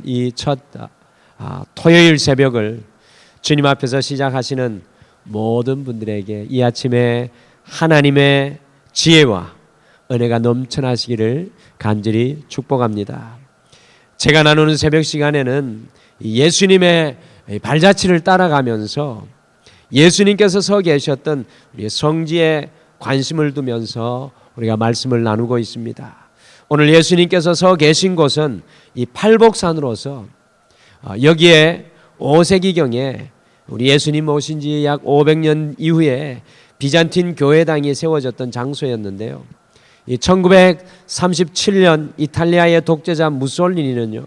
이 첫 토요일 새벽을 주님 앞에서 시작하시는 모든 분들에게 이 아침에 하나님의 지혜와 은혜가 넘쳐나시기를 간절히 축복합니다. 제가 나누는 새벽 시간에는 예수님의 발자취를 따라가면서 예수님께서 서 계셨던 우리 성지에 관심을 두면서 우리가 말씀을 나누고 있습니다. 오늘 예수님께서 서 계신 곳은 이 팔복산으로서 여기에 5세기경에 우리 예수님 오신 지 약 500년 이후에 비잔틴 교회당이 세워졌던 장소였는데요. 1937년 이탈리아의 독재자 무솔리니는요,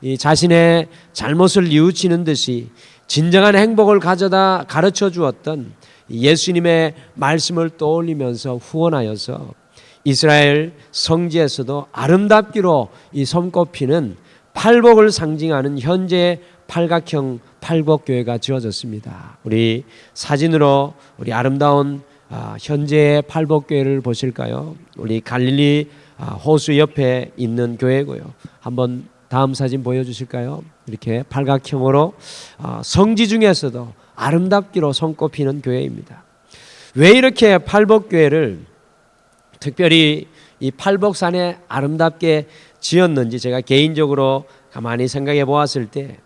이 자신의 잘못을 뉘우치는 듯이 진정한 행복을 가져다 가르쳐 주었던 예수님의 말씀을 떠올리면서 후원하여서 이스라엘 성지에서도 아름답기로 이 손꼽히는 팔복을 상징하는 현재의 팔각형 팔복교회가 지어졌습니다. 우리 사진으로 우리 아름다운 현재의 팔복교회를 보실까요? 우리 갈릴리 호수 옆에 있는 교회고요. 한번 다음 사진 보여주실까요? 이렇게 팔각형으로 성지 중에서도 아름답기로 손꼽히는 교회입니다. 왜 이렇게 팔복교회를 특별히 이 팔복산에 아름답게 지었는지 제가 개인적으로 가만히 생각해 보았을 때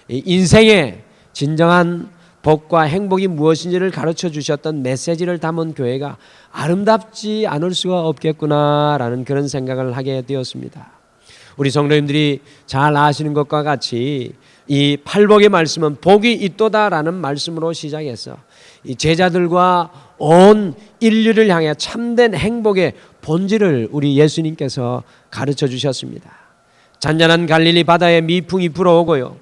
인생의 진정한 복과 행복이 무엇인지를 가르쳐 주셨던 메시지를 담은 교회가 아름답지 않을 수가 없겠구나라는 그런 생각을 하게 되었습니다. 우리 성도님들이 잘 아시는 것과 같이 이 팔복의 말씀은 복이 있도다라는 말씀으로 시작해서 이 제자들과 온 인류를 향해 참된 행복의 본질을 우리 예수님께서 가르쳐 주셨습니다. 잔잔한 갈릴리 바다에 미풍이 불어오고요,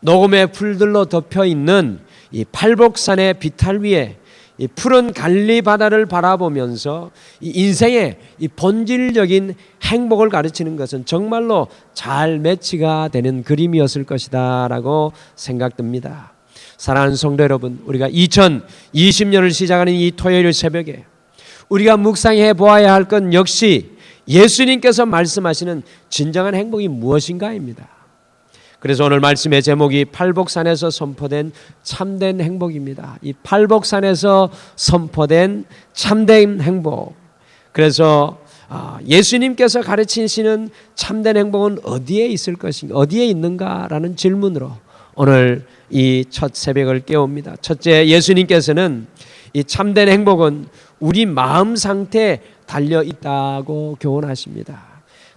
녹음의 풀들로 덮여 있는 이 팔복산의 비탈 위에 이 푸른 갈릴리 바다를 바라보면서 이 인생의 이 본질적인 행복을 가르치는 것은 정말로 잘 매치가 되는 그림이었을 것이다라고 생각됩니다. 사랑하는 성도 여러분, 우리가 2020년을 시작하는 이 토요일 새벽에 우리가 묵상해 보아야 할 건 역시 예수님께서 말씀하시는 진정한 행복이 무엇인가입니다. 그래서 오늘 말씀의 제목이 팔복산에서 선포된 참된 행복입니다. 이 팔복산에서 선포된 참된 행복. 그래서 예수님께서 가르치시는 참된 행복은 어디에 있을 것인가, 어디에 있는가라는 질문으로 오늘 이 첫 새벽을 깨웁니다. 첫째, 예수님께서는 이 참된 행복은 우리 마음 상태에 달려 있다고 교훈하십니다.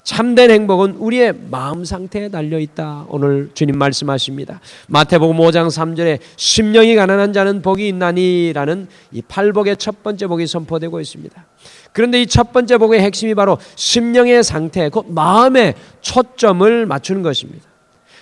참된 행복은 우리의 마음 상태에 달려있다. 오늘 주님 말씀하십니다. 마태복음 5장 3절에 심령이 가난한 자는 복이 있나니 라는 이 팔복의 첫 번째 복이 선포되고 있습니다. 그런데 이 첫 번째 복의 핵심이 바로 심령의 상태, 곧 마음에 초점을 맞추는 것입니다.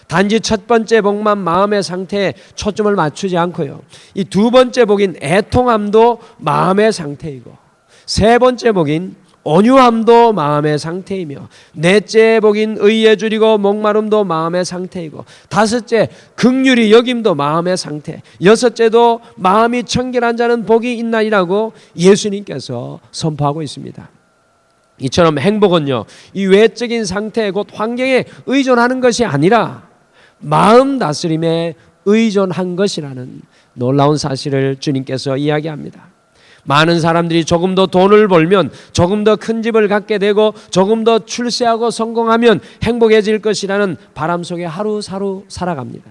단지 첫 번째 복만 마음의 상태에 초점을 맞추지 않고요, 이 두 번째 복인 애통함도 마음의 상태이고, 세 번째 복인 온유함도 마음의 상태이며, 넷째 복인 의에 줄이고 목마름도 마음의 상태이고, 다섯째 긍휼히 여김도 마음의 상태, 여섯째도 마음이 청결한 자는 복이 있나이라고 예수님께서 선포하고 있습니다. 이처럼 행복은요, 이 외적인 상태 곧 환경에 의존하는 것이 아니라 마음 다스림에 의존한 것이라는 놀라운 사실을 주님께서 이야기합니다. 많은 사람들이 조금 더 돈을 벌면, 조금 더 큰 집을 갖게 되고, 조금 더 출세하고 성공하면 행복해질 것이라는 바람 속에 하루하루 살아갑니다.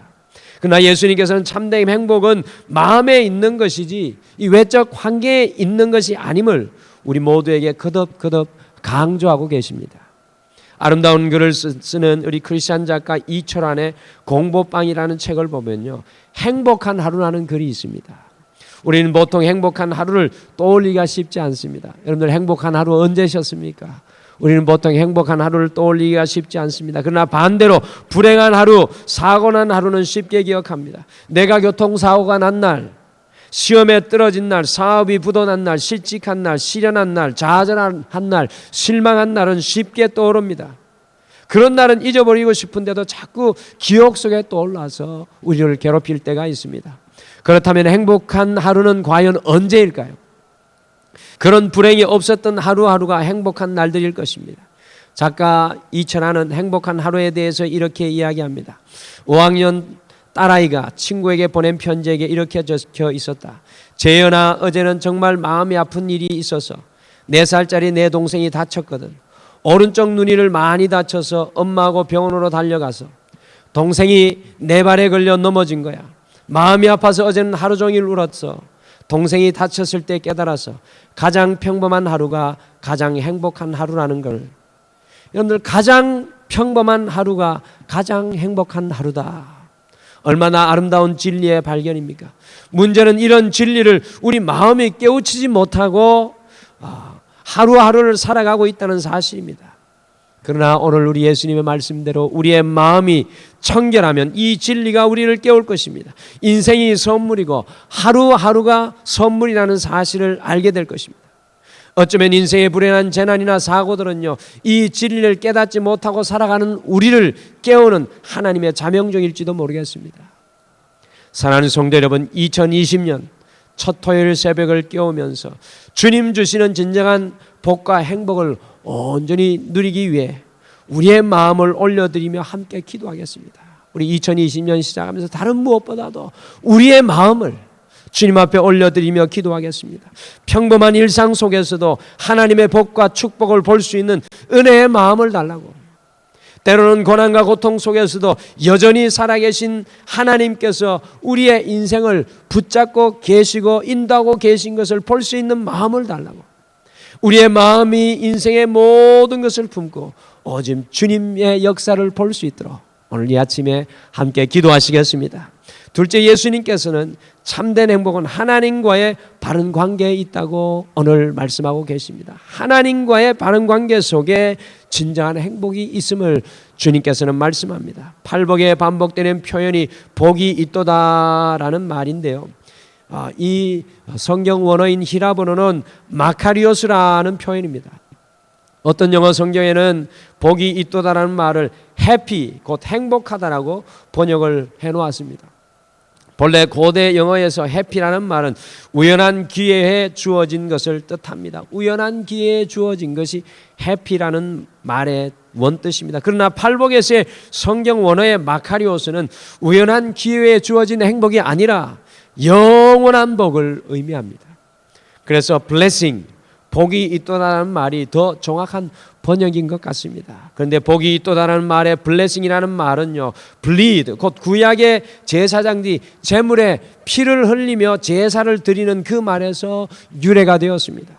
그러나 예수님께서는 참된 행복은 마음에 있는 것이지 이 외적 환경에 있는 것이 아님을 우리 모두에게 거듭 강조하고 계십니다. 아름다운 글을 쓰는 우리 크리스찬 작가 이철환의 공보방이라는 책을 보면요, 행복한 하루라는 글이 있습니다. 우리는 보통 행복한 하루를 떠올리기가 쉽지 않습니다. 여러분들 행복한 하루 언제셨습니까? 우리는 보통 행복한 하루를 떠올리기가 쉽지 않습니다. 그러나 반대로 불행한 하루, 사고난 하루는 쉽게 기억합니다. 내가 교통사고가 난 날, 시험에 떨어진 날, 사업이 부도난 날, 실직한 날, 실연한 날, 좌절한 날, 실망한 날은 쉽게 떠오릅니다. 그런 날은 잊어버리고 싶은데도 자꾸 기억 속에 떠올라서 우리를 괴롭힐 때가 있습니다. 그렇다면 행복한 하루는 과연 언제일까요? 그런 불행이 없었던 하루하루가 행복한 날들일 것입니다. 작가 이천하는 행복한 하루에 대해서 이렇게 이야기합니다. 5학년 딸아이가 친구에게 보낸 편지에 이렇게 적혀 있었다. 재현아, 어제는 정말 마음이 아픈 일이 있어서 4살짜리 내 동생이 다쳤거든. 오른쪽 눈이를 많이 다쳐서 엄마하고 병원으로 달려가서 동생이 내 발에 걸려 넘어진 거야. 마음이 아파서 어제는 하루 종일 울었어. 동생이 다쳤을 때 깨달아서 가장 평범한 하루가 가장 행복한 하루라는 걸. 여러분들, 가장 평범한 하루가 가장 행복한 하루다. 얼마나 아름다운 진리의 발견입니까? 문제는 이런 진리를 우리 마음이 깨우치지 못하고 하루하루를 살아가고 있다는 사실입니다. 그러나 오늘 우리 예수님의 말씀대로 우리의 마음이 청결하면 이 진리가 우리를 깨울 것입니다. 인생이 선물이고 하루하루가 선물이라는 사실을 알게 될 것입니다. 어쩌면 인생의 불행한 재난이나 사고들은요, 이 진리를 깨닫지 못하고 살아가는 우리를 깨우는 하나님의 자명종일지도 모르겠습니다. 사랑하는 성도 여러분, 2020년 첫 토요일 새벽을 깨우면서 주님 주시는 진정한 복과 행복을 온전히 누리기 위해 우리의 마음을 올려드리며 함께 기도하겠습니다. 우리 2020년 시작하면서 다른 무엇보다도 우리의 마음을 주님 앞에 올려드리며 기도하겠습니다. 평범한 일상 속에서도 하나님의 복과 축복을 볼 수 있는 은혜의 마음을 달라고, 때로는 고난과 고통 속에서도 여전히 살아계신 하나님께서 우리의 인생을 붙잡고 계시고 인도하고 계신 것을 볼 수 있는 마음을 달라고, 우리의 마음이 인생의 모든 것을 품고 오직 주님의 역사를 볼 수 있도록 오늘 이 아침에 함께 기도하시겠습니다. 둘째, 예수님께서는 참된 행복은 하나님과의 바른 관계에 있다고 오늘 말씀하고 계십니다. 하나님과의 바른 관계 속에 진정한 행복이 있음을 주님께서는 말씀합니다. 팔복에 반복되는 표현이 복이 있도다라는 말인데요, 이 성경 원어인 히라본어는 마카리오스라는 표현입니다. 어떤 영어 성경에는 복이 있도다라는 말을 해피, 곧 행복하다라고 번역을 해놓았습니다. 본래 고대 영어에서 해피라는 말은 우연한 기회에 주어진 것을 뜻합니다. 우연한 기회에 주어진 것이 해피라는 말의 원뜻입니다. 그러나 팔복에서의 성경 원어의 마카리오스는 우연한 기회에 주어진 행복이 아니라 영원한 복을 의미합니다. 그래서 blessing, 복이 있도다라는 말이 더 정확한 번역인 것 같습니다. 그런데 복이 있도다라는 말의 blessing이라는 말은요, bleed, 곧 구약의 제사장들이 제물에 피를 흘리며 제사를 드리는 그 말에서 유래가 되었습니다.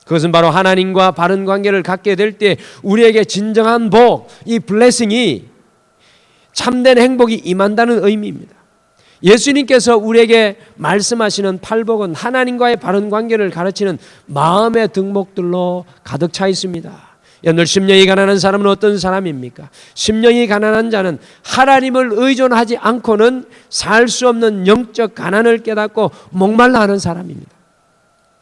그것은 바로 하나님과 바른 관계를 갖게 될 때 우리에게 진정한 복, 이 blessing이 참된 행복이 임한다는 의미입니다. 예수님께서 우리에게 말씀하시는 팔복은 하나님과의 바른 관계를 가르치는 마음의 덕목들로 가득 차 있습니다. 여러분, 심령이 가난한 사람은 어떤 사람입니까? 심령이 가난한 자는 하나님을 의존하지 않고는 살 수 없는 영적 가난을 깨닫고 목말라 하는 사람입니다.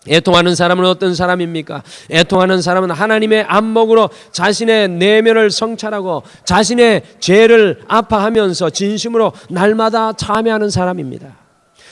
애통하는 사람은 어떤 사람입니까? 애통하는 사람은 하나님의 안목으로 자신의 내면을 성찰하고 자신의 죄를 아파하면서 진심으로 날마다 참회하는 사람입니다.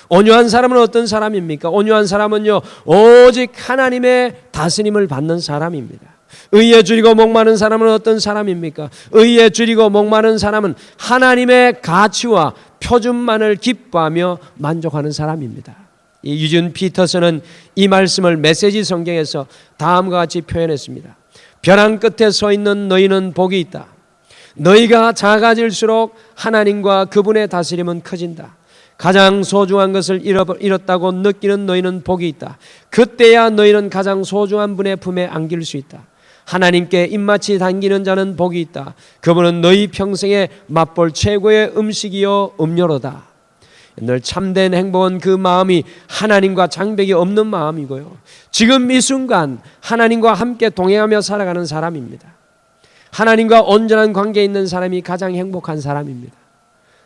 온유한 사람은 어떤 사람입니까? 온유한 사람은요, 오직 하나님의 다스림을 받는 사람입니다. 의에 줄이고 목마른 사람은 어떤 사람입니까? 의에 줄이고 목마른 사람은 하나님의 가치와 표준만을 기뻐하며 만족하는 사람입니다. 이 유준 피터슨은 이 말씀을 메시지 성경에서 다음과 같이 표현했습니다. 벼랑 끝에 서 있는 너희는 복이 있다. 너희가 작아질수록 하나님과 그분의 다스림은 커진다. 가장 소중한 것을 잃었다고 느끼는 너희는 복이 있다. 그때야 너희는 가장 소중한 분의 품에 안길 수 있다. 하나님께 입맛이 당기는 자는 복이 있다. 그분은 너희 평생에 맛볼 최고의 음식이요 음료로다. 늘 참된 행복은 그 마음이 하나님과 장벽이 없는 마음이고요, 지금 이 순간 하나님과 함께 동행하며 살아가는 사람입니다. 하나님과 온전한 관계에 있는 사람이 가장 행복한 사람입니다.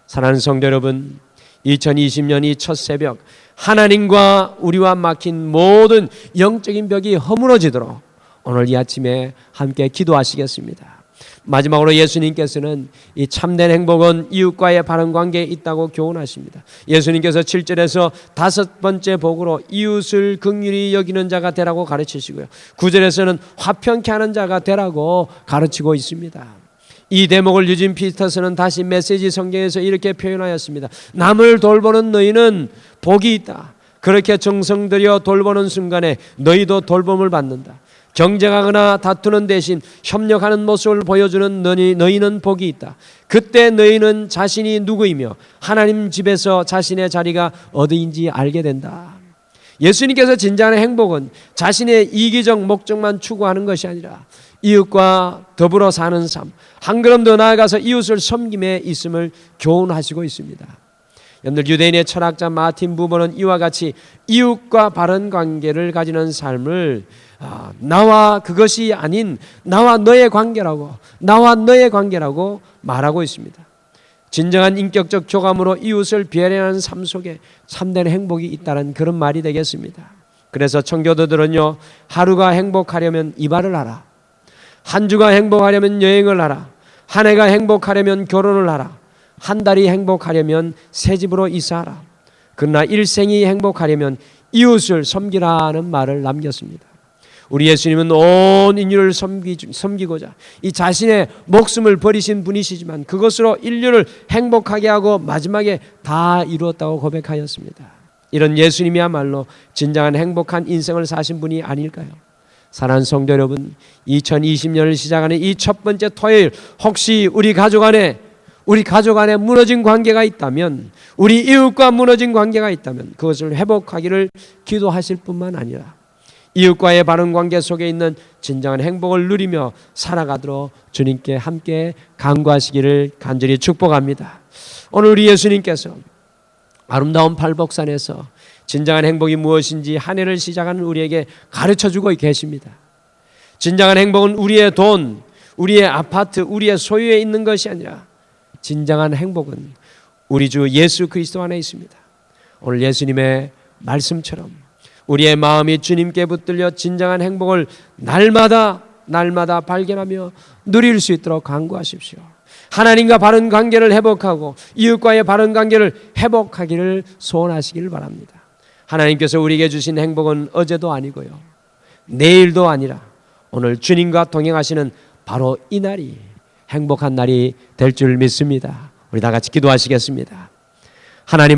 사랑하는 성도 여러분, 2020년 이 첫 새벽 하나님과 우리와 막힌 모든 영적인 벽이 허물어지도록 오늘 이 아침에 함께 기도하시겠습니다. 마지막으로 예수님께서는 이 참된 행복은 이웃과의 바른 관계에 있다고 교훈하십니다. 예수님께서 7절에서 5번째 복으로 이웃을 긍휼히 여기는 자가 되라고 가르치시고요. 9절에서는 화평케 하는 자가 되라고 가르치고 있습니다. 이 대목을 유진 피터스는 다시 메시지 성경에서 이렇게 표현하였습니다. 남을 돌보는 너희는 복이 있다. 그렇게 정성 들여 돌보는 순간에 너희도 돌봄을 받는다. 경쟁하거나 다투는 대신 협력하는 모습을 보여주는 너희는 복이 있다. 그때 너희는 자신이 누구이며 하나님 집에서 자신의 자리가 어디인지 알게 된다. 예수님께서 진정한 행복은 자신의 이기적 목적만 추구하는 것이 아니라 이웃과 더불어 사는 삶, 한 걸음 더 나아가서 이웃을 섬김에 있음을 교훈하시고 있습니다. 여러분들, 유대인의 철학자 마틴 부버는 이와 같이 이웃과 바른 관계를 가지는 삶을 나와 그것이 아닌 나와 너의 관계라고 말하고 있습니다. 진정한 인격적 교감으로 이웃을 배려하는 삶 속에 참된 행복이 있다는 그런 말이 되겠습니다. 그래서 청교도들은요, 하루가 행복하려면 이발을 하라, 한 주가 행복하려면 여행을 하라, 한 해가 행복하려면 결혼을 하라, 한 달이 행복하려면 새 집으로 이사하라. 그러나 일생이 행복하려면 이웃을 섬기라는 말을 남겼습니다. 우리 예수님은 온 인류를 섬기고자 이 자신의 목숨을 버리신 분이시지만 그것으로 인류를 행복하게 하고 마지막에 다 이루었다고 고백하였습니다. 이런 예수님이야말로 진정한 행복한 인생을 사신 분이 아닐까요? 사랑하는 성도 여러분, 2020년을 시작하는 이 첫 번째 토요일, 혹시 우리 가족 안에 무너진 관계가 있다면, 우리 이웃과 무너진 관계가 있다면 그것을 회복하기를 기도하실 뿐만 아니라 이웃과의 바른 관계 속에 있는 진정한 행복을 누리며 살아가도록 주님께 함께 간구하시기를 간절히 축복합니다. 오늘 우리 예수님께서 아름다운 팔복산에서 진정한 행복이 무엇인지 한 해를 시작하는 우리에게 가르쳐주고 계십니다. 진정한 행복은 우리의 돈, 우리의 아파트, 우리의 소유에 있는 것이 아니라 진정한 행복은 우리 주 예수 그리스도 안에 있습니다. 오늘 예수님의 말씀처럼 우리의 마음이 주님께 붙들려 진정한 행복을 날마다 발견하며 누릴 수 있도록 간구하십시오. 하나님과 바른 관계를 회복하고 이웃과의 바른 관계를 회복하기를 소원하시기를 바랍니다. 하나님께서 우리에게 주신 행복은 어제도 아니고요, 내일도 아니라 오늘 주님과 동행하시는 바로 이 날이 행복한 날이 될 줄 믿습니다. 우리 다 같이 기도하시겠습니다. 하나님